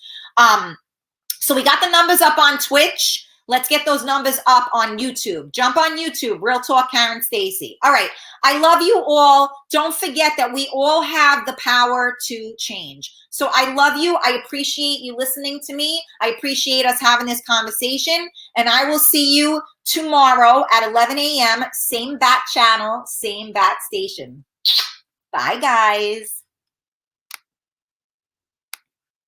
So we got the numbers up on Twitch. Let's get those numbers up on YouTube. Jump on YouTube, Real Talk Karen Stacy. All right, I love you all. Don't forget that we all have the power to change. So I love you. I appreciate you listening to me. I appreciate us having this conversation. And I will see you tomorrow at 11 a.m. Same bat channel, same bat station. Bye, guys.